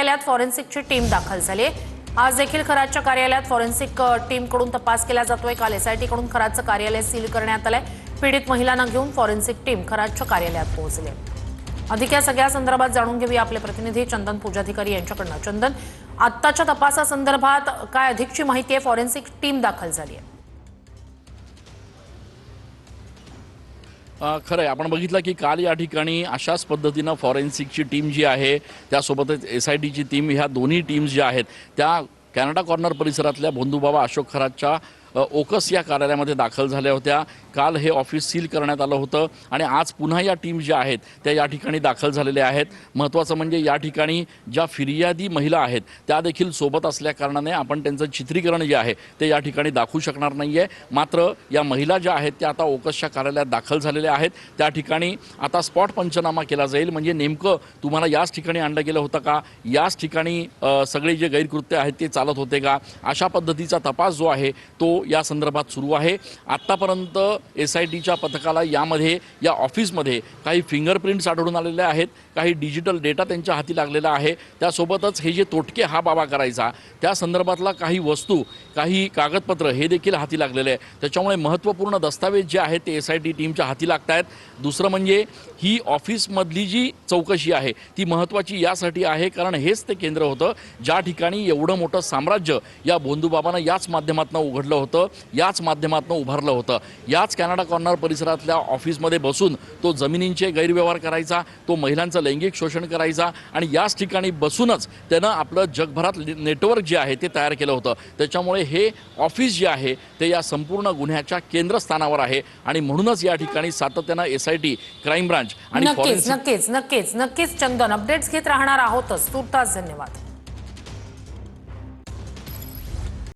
कार्यालयात फॉरेन्सिकची टीम दाखल झाली आहे। आज देखील खरातच्या कार्यालयात फॉरेन्सिक टीमकडून तपास केला जातोय। काल एसआयटी कडून खरातचं कार्यालय सील करण्यात आलंय। पीडित महिलांना घेऊन फॉरेन्सिक टीम खरातच्या कार्यालयात पोहोचली। अधिक या सगळ्या संदर्भात जाणून घेऊया आपले प्रतिनिधी चंदन पूजाधिकारी यांच्याकडून। चंदन, आत्ताच्या तपासासंदर्भात काय अधिकची माहिती आहे? फॉरेन्सिक टीम दाखल झाली आहे। खरं आहे, आपण बघितलं की काल या ठिकाणी अशाच पद्धतीनं फॉरेन्सिकची टीम जी आहे त्यासोबतच एसआयटीची टीम, ह्या दोन्ही टीम्स ज्या आहेत त्या कॅनडा कॉर्नर परिसरातल्या भोंदूबाबा अशोक खरातच्या ओकस या कार्यालयामध्ये दाखल झाल्या होत्या। काल हे ऑफिस सील करण्यात आलं होतं आणि आज पुन्हा या टीम ज्या आहेत त्या या ठिकाणी दाखल झालेल्या आहेत। महत्त्वाचं म्हणजे या ठिकाणी ज्या फिर्यादी महिला आहेत त्या देखील सोबत असल्याकारणाने आपण त्यांचं चित्रीकरण जे आहे ते या ठिकाणी दाखवू शकणार नाही आहे। मात्र या महिला ज्या आहेत त्या आता ओकसच्या कार्यालयात दाखल झालेल्या आहेत। त्या ठिकाणी आता स्पॉट पंचनामा केला जाईल, म्हणजे नेमकं तुम्हाला याच ठिकाणी आणलं गेलं होतं का, याच ठिकाणी सगळे जे गैरकृत्य आहेत ते चालत होते का, अशा पद्धतीचा तपास जो आहे तो या संदर्भात सुरू आहे। आत्तापर्यंत एसआयटीच्या पथकाला यामध्ये या ऑफिसमध्ये काही फिंगरप्रिंट्स आढळून आलेले आहेत, काही डिजिटल डेटा त्यांच्या हाती लागलेला आहे। त्यासोबतच हे जे तोटके हा बाबा करायचा त्या संदर्भातला काही वस्तू, काही कागदपत्र हे देखील हाती लागलेले आहे। त्याच्यामुळे महत्त्वपूर्ण दस्तावेज जे आहेत ते एसआयटी टीमच्या हाती लागत आहेत। दुसरं म्हणजे ही ऑफिसमधली जी चौकशी आहे ती महत्त्वाची यासाठी आहे कारण हेच ते केंद्र होतं ज्या ठिकाणी एवढं मोठं साम्राज्य या भोंदूबाबांना याच माध्यमातून उघडलं होतं, याच माध्यमातून उभारलं होतं। याच कॅनडा कॉर्नर परिसरातल्या ऑफिसमध्ये बसून तो जमिनींचे गैरव्यवहार करायचा, तो महिलांचं लैंगिक शोषण करायचा आणि याच ठिकाणी बसूनच त्यानं आपलं जगभरात नेटवर्क जे आहे ते तयार केलं होतं। त्याच्यामुळे हे ऑफिस जे आहे ते या संपूर्ण गुन्ह्याच्या केंद्रस्थानावर आहे आणि म्हणूनच या ठिकाणी सातत्यानं एसआयटी, क्राईम ब्रांच आणि नक्कीच चंदन, अपडेट्स घेत राहणार आहोतच। तुर्तास धन्यवाद।